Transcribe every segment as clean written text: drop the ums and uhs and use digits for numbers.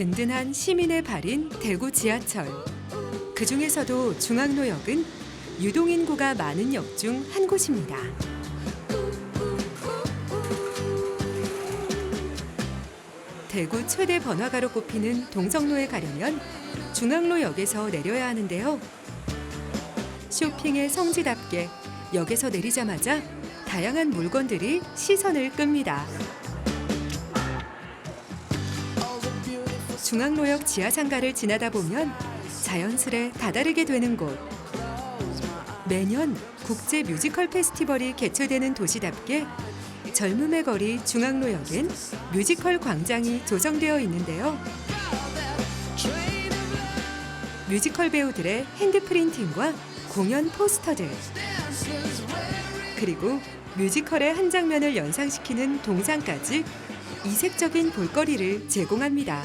든든한 시민의 발인 대구 지하철. 그 중에서도 중앙로역은 유동인구가 많은 역 중 한 곳입니다. 대구 최대 번화가로 꼽히는 동성로에 가려면 중앙로역에서 내려야 하는데요. 쇼핑의 성지답게 역에서 내리자마자 다양한 물건들이 시선을 끕니다. 중앙로역 지하상가를 지나다 보면 자연스레 다다르게 되는 곳. 매년 국제 뮤지컬 페스티벌이 개최되는 도시답게 젊음의 거리 중앙로역엔 뮤지컬 광장이 조성되어 있는데요. 뮤지컬 배우들의 핸드프린팅과 공연 포스터들, 그리고 뮤지컬의 한 장면을 연상시키는 동상까지 이색적인 볼거리를 제공합니다.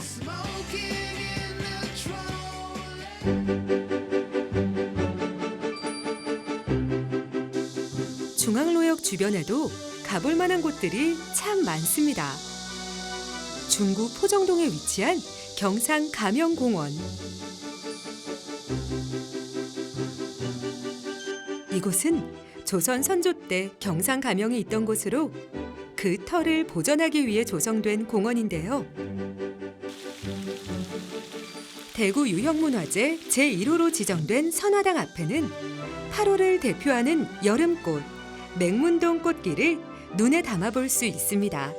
중앙로역 주변에도 가볼 만한 곳들이 참 많습니다. 중구 포정동에 위치한 경상 가명공원. 이곳은 조선 선조 때 경상 가명이 있던 곳으로 그 터를 보존하기 위해 조성된 공원인데요. 대구 유형문화재 제1호로 지정된 선화당 앞에는 8월을 대표하는 여름꽃, 맹문동 꽃길을 눈에 담아볼 수 있습니다.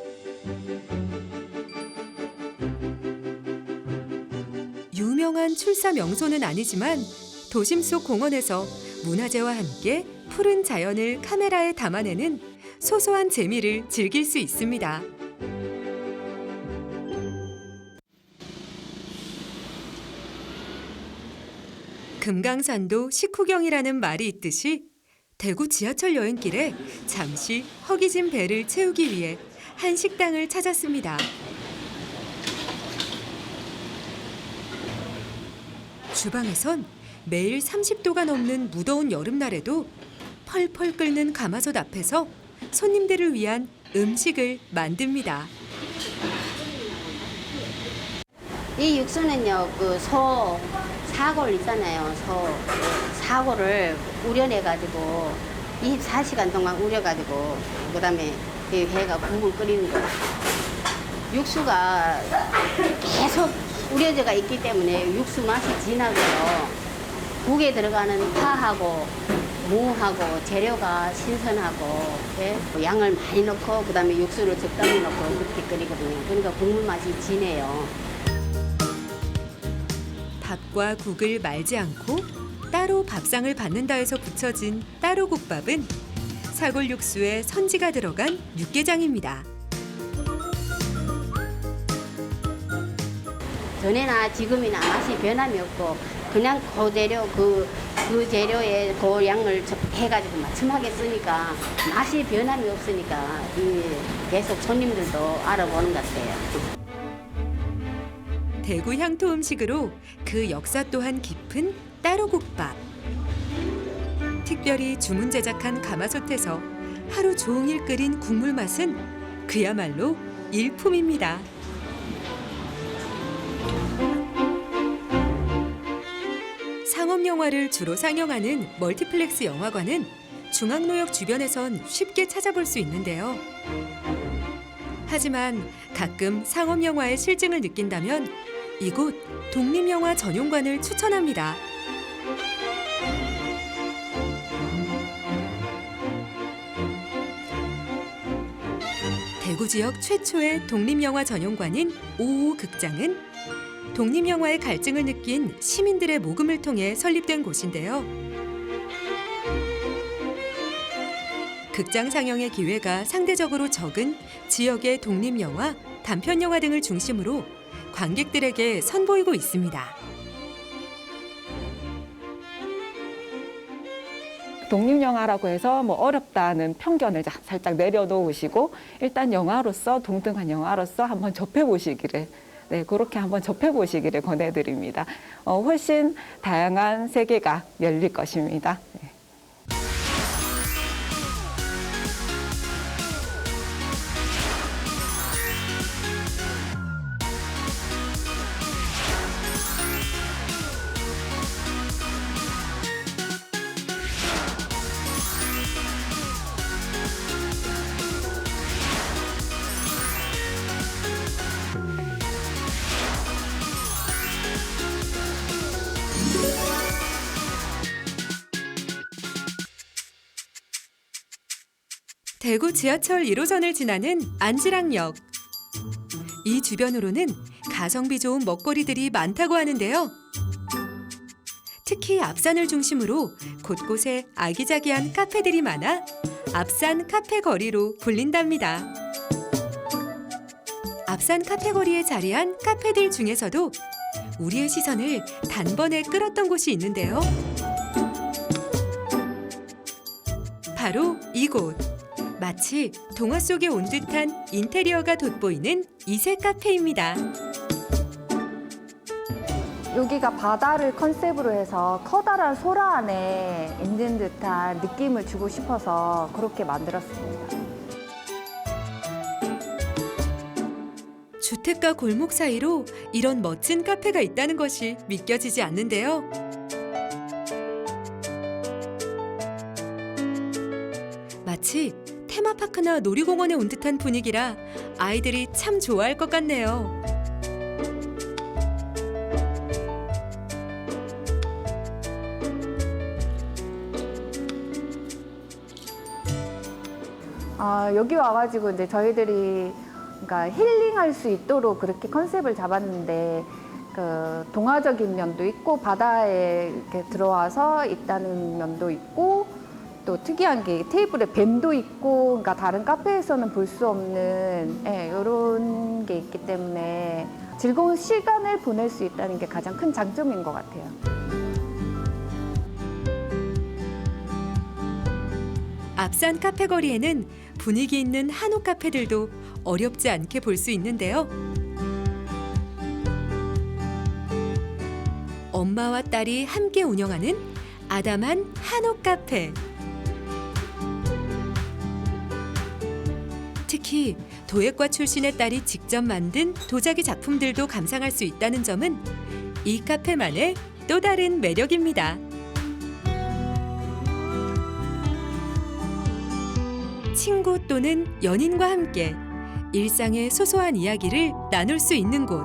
유명한 출사 명소는 아니지만 도심 속 공원에서 문화재와 함께 푸른 자연을 카메라에 담아내는 소소한 재미를 즐길 수 있습니다. 금강산도 식후경이라는 말이 있듯이 대구 지하철 여행길에 잠시 허기진 배를 채우기 위해 한 식당을 찾았습니다. 주방에선 매일 30도가 넘는 무더운 여름날에도 펄펄 끓는 가마솥 앞에서 손님들을 위한 음식을 만듭니다. 이 육수는요, 사골 있잖아요. 사골을 우려내가지고 24시간 동안 우려가지고 그다음에 이 회가 국물 끓이는 거. 육수가 계속 우려져가 있기 때문에 육수 맛이 진하고요. 국에 들어가는 파하고 무하고 재료가 신선하고, 예? 양을 많이 넣고 그다음에 육수를 적당히 넣고 그렇게 끓이거든요. 그러니까 국물 맛이 진해요. 밥과 국을 말지 않고 따로 밥상을 받는다 해서 붙여진 따로 국밥은 사골 육수에 선지가 들어간 육개장입니다. 전에나 지금이나 맛이 변함이 없고 그냥 그 재료 그 재료에 그 양을 해가지고 맞춤하게 쓰니까 맛이 변함이 없으니까 계속 손님들도 알아보는 것 같아요. 대구 향토 음식으로 그 역사 또한 깊은 따로국밥. 특별히 주문 제작한 가마솥에서 하루 종일 끓인 국물 맛은 그야말로 일품입니다. 상업 영화를 주로 상영하는 멀티플렉스 영화관은 중앙로역 주변에선 쉽게 찾아볼 수 있는데요. 하지만 가끔 상업 영화의 실증을 느낀다면 이곳 독립영화 전용관을 추천합니다. 대구 지역 최초의 독립영화 전용관인 55 극장은 독립영화의 갈증을 느낀 시민들의 모금을 통해 설립된 곳인데요. 극장 상영의 기회가 상대적으로 적은 지역의 독립영화, 단편영화 등을 중심으로 관객들에게 선보이고 있습니다. 독립영화라고 해서 어렵다는 편견을 살짝 내려놓으시고 일단 영화로서 동등한 영화로서 한번 접해보시기를 그렇게 한번 접해보시기를 권해드립니다. 훨씬 다양한 세계가 열릴 것입니다. 대구 지하철 1호선을 지나는 안지랑역. 이 주변으로는 가성비 좋은 먹거리들이 많다고 하는데요. 특히 앞산을 중심으로 곳곳에 아기자기한 카페들이 많아 앞산 카페 거리로 불린답니다. 앞산 카페 거리에 자리한 카페들 중에서도 우리의 시선을 단번에 끌었던 곳이 있는데요. 바로 이곳. 마치 동화 속에 온 듯한 인테리어가 돋보이는 이색 카페입니다. 여기가 바다를 컨셉으로 해서 커다란 소라 안에 있는 듯한 느낌을 주고 싶어서 그렇게 만들었습니다. 주택가 골목 사이로 이런 멋진 카페가 있다는 것이 믿겨지지 않는데요. 마치 테마파크나 놀이공원에 온 듯한 분위기라 아이들이 참 좋아할 것 같네요. 여기 와가지고 이제 저희들이 그러니까 힐링할 수 있도록 그렇게 컨셉을 잡았는데 그 동화적인 면도 있고 바다에 이렇게 들어와서 있다는 면도 있고 또 특이한 게 테이블에 뱀도 있고 그러니까 다른 카페에서는 볼 수 없는 이런 게 있기 때문에 즐거운 시간을 보낼 수 있다는 게 가장 큰 장점인 것 같아요. 앞산 카페 거리에는 분위기 있는 한옥 카페들도 어렵지 않게 볼 수 있는데요. 엄마와 딸이 함께 운영하는 아담한 한옥 카페. 특히 도예과 출신의 딸이 직접 만든 도자기 작품들도 감상할 수 있다는 점은 이 카페만의 또 다른 매력입니다. 친구 또는 연인과 함께 일상의 소소한 이야기를 나눌 수 있는 곳.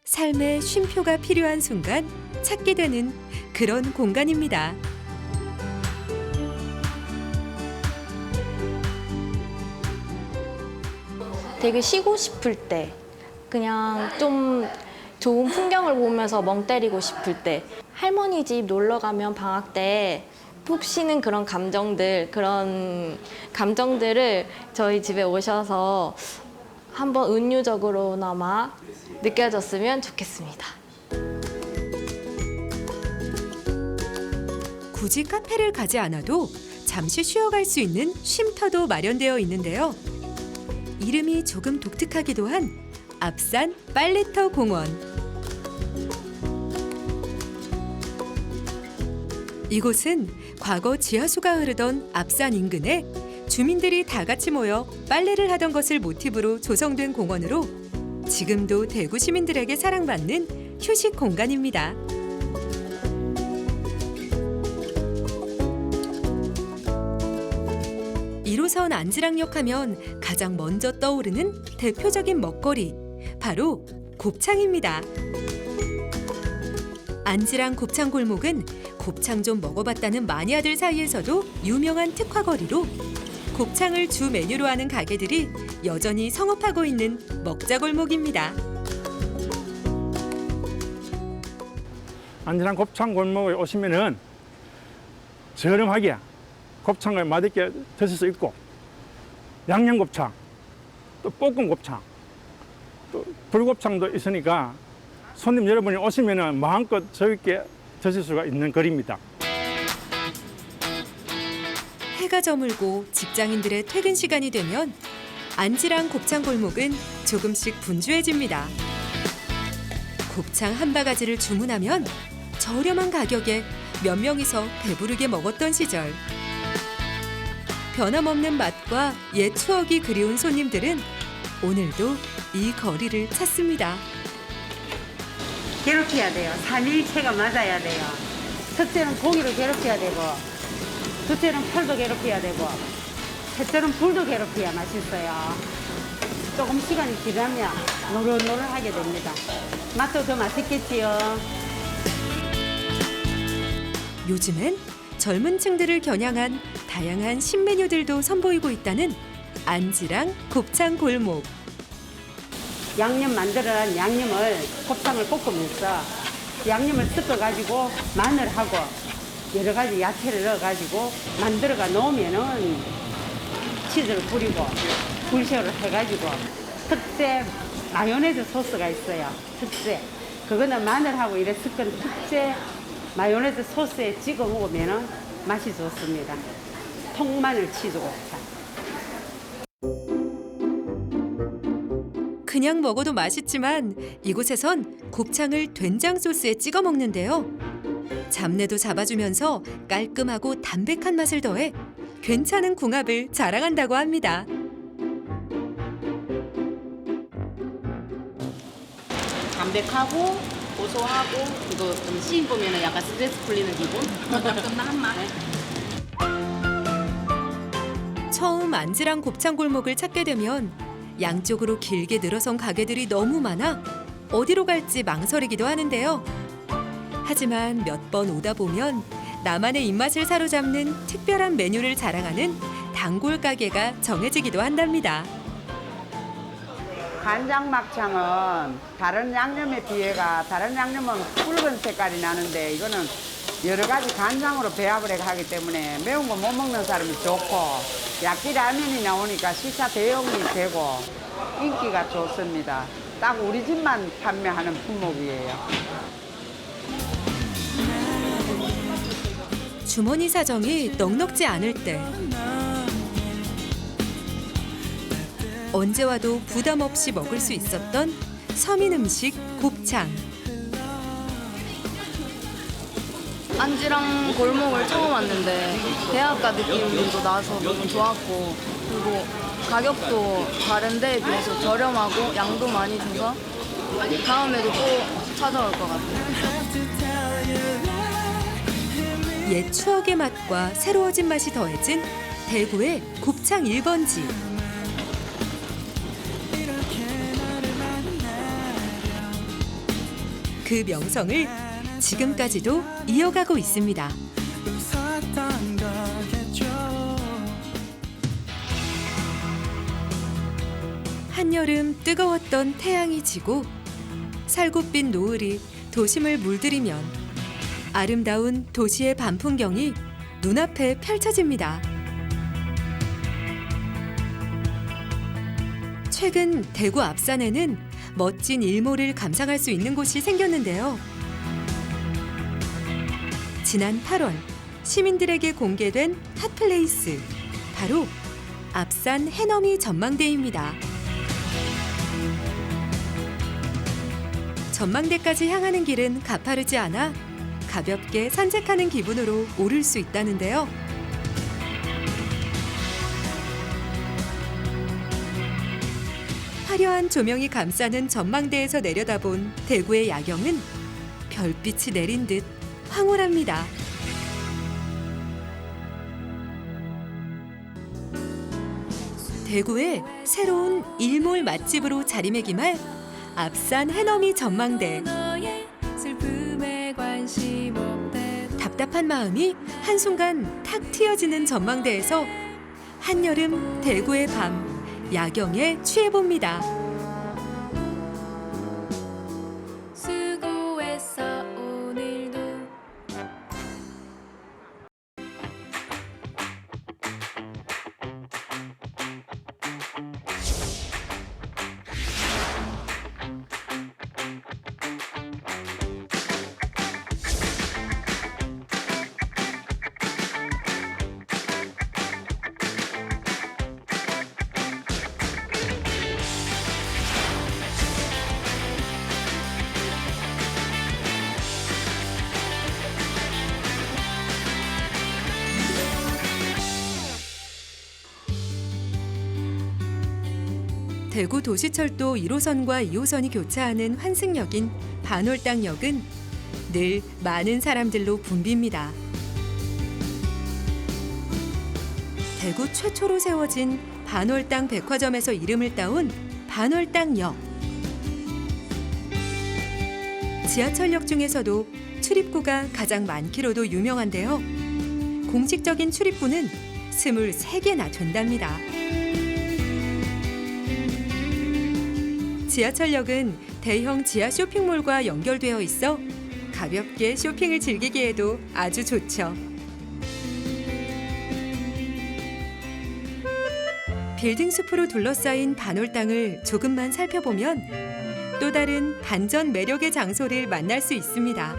삶의 쉼표가 필요한 순간 찾게 되는 그런 공간입니다. 되게 쉬고 싶을 때, 그냥 좀 좋은 풍경을 보면서 멍 때리고 싶을 때, 할머니 집 놀러 가면 방학 때 푹 쉬는 그런 감정들을 저희 집에 오셔서 한번 은유적으로나마 느껴졌으면 좋겠습니다. 굳이 카페를 가지 않아도 잠시 쉬어갈 수 있는 쉼터도 마련되어 있는데요. 이름이 조금 독특하기도 한 앞산 빨래터 공원. 이곳은 과거 지하수가 흐르던 앞산 인근에 주민들이 다 같이 모여 빨래를 하던 것을 모티브로 조성된 공원으로 지금도 대구 시민들에게 사랑받는 휴식 공간입니다. (1호선) 안지랑역 하면 가장 먼저 떠오르는 대표적인 먹거리, 바로 곱창입니다. 안지랑 곱창 골목은 곱창 좀 먹어봤다는 마니아들 사이에서도 유명한 특화거리로 곱창을 주 메뉴로 하는 가게들이 여전히 성업하고 있는 먹자골목입니다. 안지랑 곱창 골목에 오시면은 저렴하게 곱창을 맛있게 드실 수 있고, 양념곱창, 또 볶음곱창, 또 불곱창도 있으니까 손님 여러분이 오시면은 마음껏 즐겁게 드실 수가 있는 거리입니다. 해가 저물고 직장인들의 퇴근 시간이 되면 안지랑 곱창 골목은 조금씩 분주해집니다. 곱창 한 바가지를 주문하면 저렴한 가격에 몇 명이서 배부르게 먹었던 시절. 변함없는 맛과 옛 추억이 그리운 손님들은 오늘도 이 거리를 찾습니다. 괴롭혀야 돼요. 3일체가 맞아야 돼요. 첫째는 고기를 괴롭혀야 되고, 둘째는 털도 괴롭혀야 되고, 셋째는 불도 괴롭혀야 맛있어요. 조금 시간이 지나면 노릇노릇하게 됩니다. 맛도 더 맛있겠지요. 요즘엔 젊은 층들을 겨냥한 다양한 신메뉴들도 선보이고 있다는 안지랑 곱창 골목. 양념 만들어낸 양념을 곱창을 볶으면서 양념을 섞어가지고 마늘하고 여러 가지 야채를 넣어가지고 만들어가 놓으면은 치즈를 뿌리고 불쇼를 해가지고 특제 마요네즈 소스가 있어요. 특제. 그거는 마늘하고 이래 섞은 특제 마요네즈 소스에 찍어 먹으면은 맛이 좋습니다. 통마늘 치즈 곱창. 그냥 먹어도 맛있지만 이곳에선 곱창을 된장 소스에 찍어 먹는데요. 잡내도 잡아주면서 깔끔하고 담백한 맛을 더해 괜찮은 궁합을 자랑한다고 합니다. 담백하고 고소하고 이거 좀 씹으면 약간 스트레스 풀리는 기분? 끝나한 맛. 처음 안지랑 곱창 골목을 찾게 되면 양쪽으로 길게 늘어선 가게들이 너무 많아 어디로 갈지 망설이기도 하는데요. 하지만 몇 번 오다 보면 나만의 입맛을 사로잡는 특별한 메뉴를 자랑하는 단골 가게가 정해지기도 한답니다. 간장 막창은 다른 양념에 비해가 다른 양념은 붉은 색깔이 나는데 이거는 여러 가지 간장으로 배합을 하기 때문에 매운 거 못 먹는 사람이 좋고 야끼 라면이 나오니까 식사 대용이 되고 인기가 좋습니다. 딱 우리 집만 판매하는 품목이에요. 주머니 사정이 넉넉지 않을 때 언제 와도 부담 없이 먹을 수 있었던 서민 음식 곱창. 안지랑 골목을 처음 왔는데 대학가 느낌도 나서 너무 좋았고 그리고 가격도 다른 데에 비해서 저렴하고 양도 많이 줘서 다음에도 또 찾아올 것 같아요. 옛 추억의 맛과 새로워진 맛이 더해진 대구의 곱창 1번지. 그 명성을 지금까지도 이어가고 있습니다. 한여름 뜨거웠던 태양이 지고 살구빛 노을이 도심을 물들이면 아름다운 도시의 밤 풍경이 눈앞에 펼쳐집니다. 최근 대구 앞산에는 멋진 일몰을 감상할 수 있는 곳이 생겼는데요. 지난 8월 시민들에게 공개된 핫플레이스, 바로 앞산 해넘이 전망대입니다. 전망대까지 향하는 길은 가파르지 않아 가볍게 산책하는 기분으로 오를 수 있다는데요. 화려한 조명이 감싸는 전망대에서 내려다본 대구의 야경은 별빛이 내린 듯 황홀합니다. 대구의 새로운 일몰 맛집으로 자리매김할 앞산 해넘이 전망대. 답답한 마음이 한순간 탁 트여지는 전망대에서 한여름 대구의 밤 야경에 취해봅니다. 수고했어 오늘도. 대구 도시철도 1호선과 2호선이 교차하는 환승역인 반월당역은 늘 많은 사람들로 붐빕니다. 대구 최초로 세워진 반월당 백화점에서 이름을 따온 반월당역. 지하철역 중에서도 출입구가 가장 많기로도 유명한데요. 공식적인 출입구는 23개나 된답니다. 지하철역은 대형 지하 쇼핑몰과 연결되어 있어 가볍게 쇼핑을 즐기기에도 아주 좋죠. 빌딩 숲으로 둘러싸인 반월당을 조금만 살펴보면 또 다른 반전 매력의 장소를 만날 수 있습니다.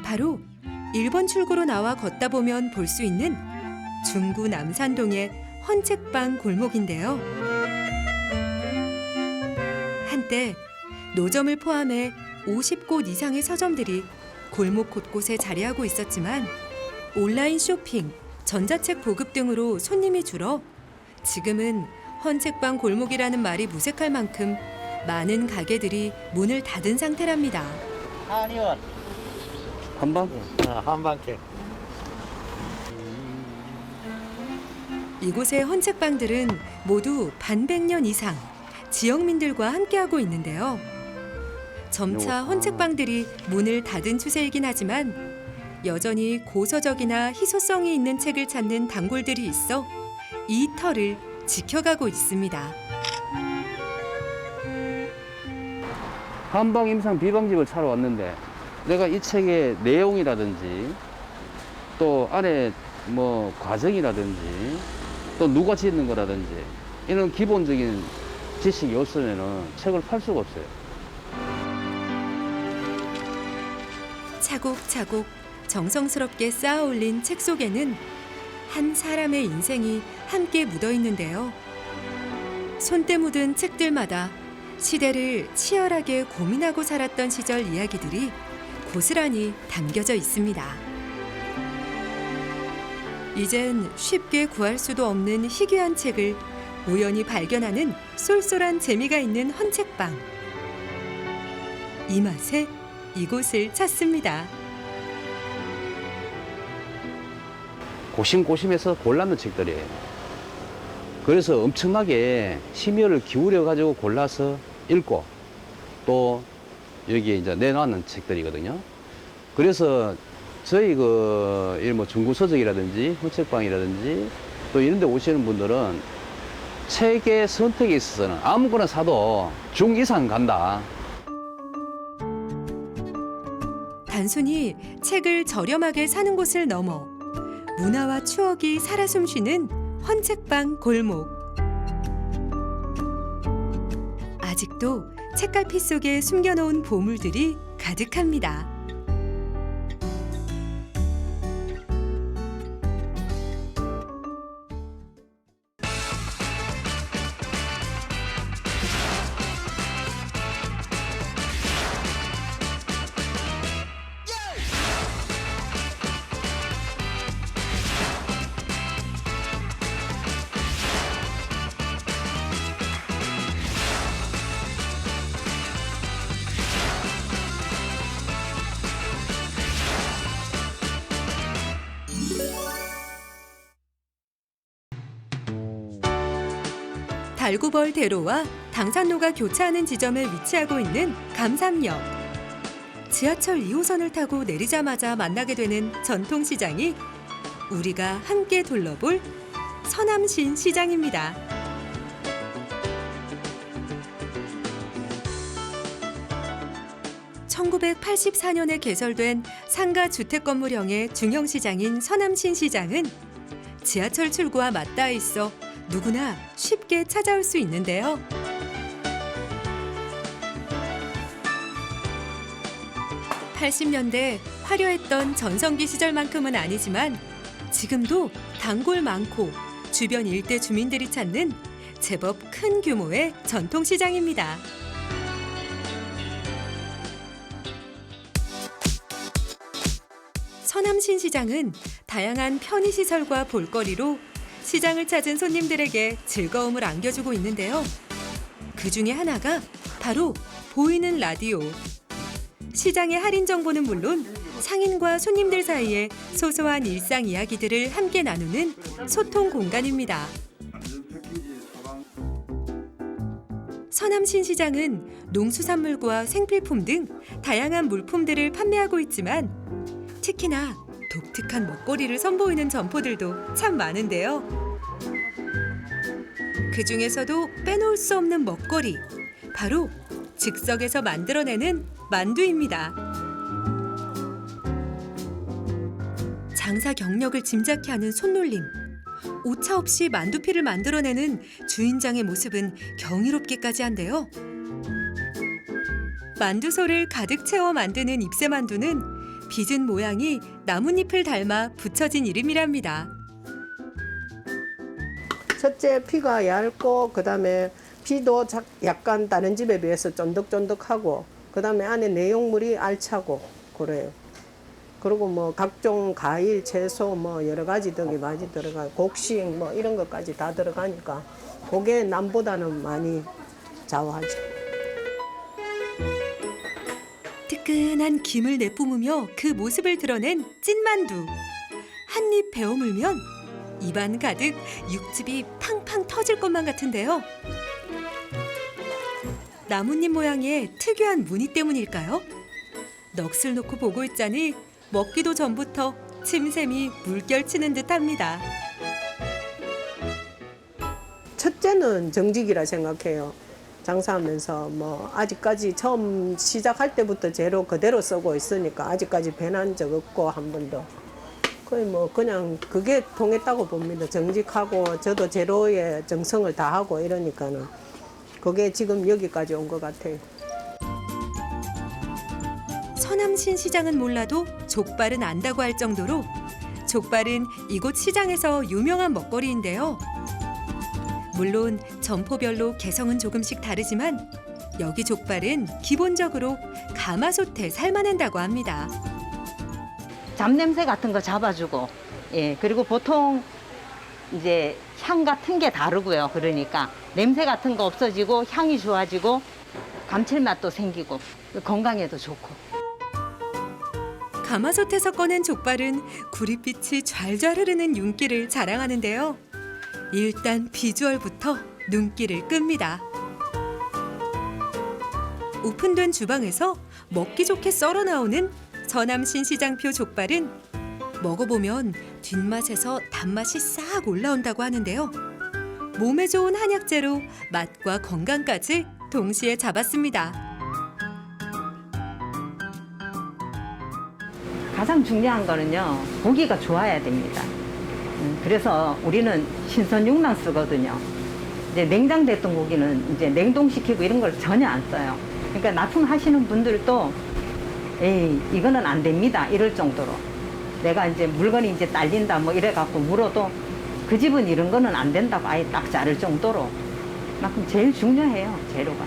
바로 1번 출구로 나와 걷다 보면 볼 수 있는 중구 남산동의 헌책방 골목인데요. 한때 노점을 포함해 50곳 이상의 서점들이 골목 곳곳에 자리하고 있었지만 온라인 쇼핑, 전자책 보급 등으로 손님이 줄어 지금은 헌책방 골목이라는 말이 무색할 만큼 많은 가게들이 문을 닫은 상태랍니다. 한의원 한방? 한방택. 이곳의 헌책방들은 모두 반백년 이상 지역민들과 함께하고 있는데요. 점차 헌책방들이 문을 닫은 추세이긴 하지만 여전히 고서적이나 희소성이 있는 책을 찾는 단골들이 있어 이 터를 지켜가고 있습니다. 한방 임상 비방집을 차러 왔는데 내가 이 책의 내용이라든지 또 안에 뭐 과정이라든지 또 누가 짓는 거라든지 이런 기본적인 지식이 없으면은 책을 팔 수가 없어요. 차곡차곡 정성스럽게 쌓아 올린 책 속에는 한 사람의 인생이 함께 묻어 있는데요. 손때 묻은 책들마다 시대를 치열하게 고민하고 살았던 시절 이야기들이 고스란히 담겨져 있습니다. 이젠 쉽게 구할 수도 없는 희귀한 책을 우연히 발견하는 쏠쏠한 재미가 있는 헌책방. 이 맛에 이곳을 찾습니다. 고심고심해서 골랐는 책들이에요. 그래서 엄청나게 심혈을 기울여 가지고 골라서 읽고 또 여기에 이제 내놓는 책들이거든요. 그래서 저희 뭐 중구서적이라든지 헌책방이라든지 또 이런 데 오시는 분들은 책의 선택에 있어서는 아무거나 사도 중 이상 간다. 단순히 책을 저렴하게 사는 곳을 넘어 문화와 추억이 살아 숨쉬는 헌책방 골목. 아직도 책갈피 속에 숨겨놓은 보물들이 가득합니다. 달구벌 대로와 당산로가 교차하는 지점에 위치하고 있는 감삼역. 지하철 2호선을 타고 내리자마자 만나게 되는 전통시장이 우리가 함께 둘러볼 서남신 시장입니다. (1984년에) 개설된 상가 주택 건물형의 중형시장인 서남신 시장은 지하철 출구와 맞닿아 있어 누구나 쉽게 찾아올 수 있는데요. (80년대) 화려했던 전성기 시절만큼은 아니지만 지금도 단골 많고 주변 일대 주민들이 찾는 제법 큰 규모의 전통시장입니다. 서남신 시장은 다양한 편의시설과 볼거리로 시장을 찾은 손님들에게 즐거움을 안겨주고 있는데요. 그 중에 하나가 바로 보이는 라디오. 시장의 할인 정보는 물론 상인과 손님들 사이에 소소한 일상 이야기들을 함께 나누는 소통 공간입니다. 서남신시장은 농수산물과 생필품 등 다양한 물품들을 판매하고 있지만 특히나 독특한 먹거리를 선보이는 점포들도 참 많은데요. 그 중에서도 빼놓을 수 없는 먹거리, 바로 즉석에서 만들어내는 만두입니다. 장사 경력을 짐작케 하는 손놀림. 오차 없이 만두피를 만들어내는 주인장의 모습은 경이롭기까지 한데요. 만두소를 가득 채워 만드는 잎새만두는 빚은 모양이 나뭇잎을 닮아 붙여진 이름이랍니다. 첫째 피가 얇고 그다음에 피도 약간 다른 집에 비해서 쫀득쫀득하고 그다음에 안에 내용물이 알차고 그래요. 그리고 뭐 각종 과일, 채소 뭐 여러 가지 등이 많이 들어가고 곡식 뭐 이런 것까지 다 들어가니까 그게 남보다는 많이 좌우하죠. 뜨끈한 김을 내뿜으며 그 모습을 드러낸 찐만두. 한 입 베어물면 입안 가득 육즙이 팡팡 터질 것만 같은데요. 나뭇잎 모양의 특유한 무늬 때문일까요? 넋을 놓고 보고 있자니 먹기도 전부터 침샘이 물결치는 듯합니다. 첫째는 정직이라 생각해요. 장사하면서 뭐 아직까지 처음 시작할 때부터 재료 그대로 쓰고 있으니까 아직까지 변한 적 없고 한 번도. 거의 뭐 그냥 그게 통했다고 봅니다. 정직하고 저도 재료에 정성을 다하고 이러니까는 그게 지금 여기까지 온 것 같아요. 서남신시장은 몰라도 족발은 안다고 할 정도로 족발은 이곳 시장에서 유명한 먹거리인데요. 물론 점포별로 개성은 조금씩 다르지만 여기 족발은 기본적으로 가마솥에 삶아낸다고 합니다. 잡냄새 같은 거 잡아주고, 예, 그리고 보통 이제 향 같은 게 다르고요. 그러니까 냄새 같은 거 없어지고 향이 좋아지고 감칠맛도 생기고 건강에도 좋고. 가마솥에서 꺼낸 족발은 구릿빛이 좌르르 흐르는 윤기를 자랑하는데요. 일단 비주얼부터 눈길을 끕니다. 오픈된 주방에서 먹기 좋게 썰어 나오는 서남신시장표 족발은 먹어보면 뒷맛에서 단맛이 싹 올라온다고 하는데요. 몸에 좋은 한약재로 맛과 건강까지 동시에 잡았습니다. 가장 중요한 거는요, 고기가 좋아야 됩니다. 그래서 우리는 신선 육란 쓰거든요. 이제 냉장됐던 고기는 이제 냉동시키고 이런 걸 전혀 안 써요. 그러니까 납품하시는 분들도 에이, 이거는 안 됩니다. 이럴 정도로. 내가 이제 물건이 이제 딸린다 뭐 이래갖고 물어도 그 집은 이런 거는 안 된다고 아예 딱 자를 정도로. 그만큼 제일 중요해요, 재료가.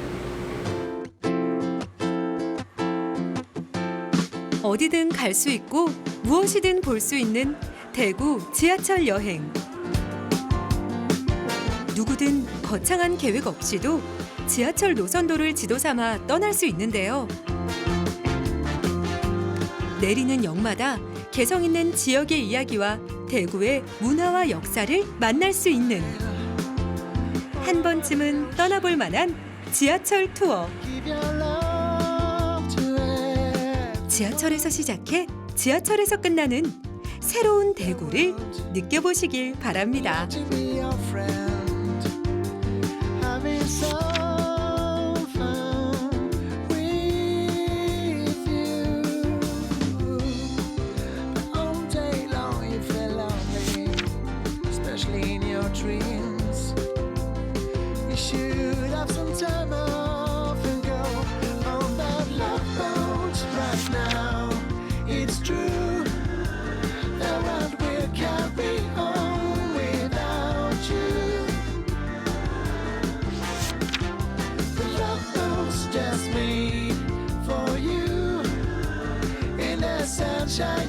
어디든 갈 수 있고 무엇이든 볼 수 있는 대구 지하철 여행. 누구든 거창한 계획 없이도 지하철 노선도를 지도 삼아 떠날 수 있는데요. 내리는 역마다 개성 있는 지역의 이야기와 대구의 문화와 역사를 만날 수 있는 한 번쯤은 떠나볼 만한 지하철 투어. 지하철에서 시작해 지하철에서 끝나는 새로운 대구를 느껴보시길 바랍니다. sunshine.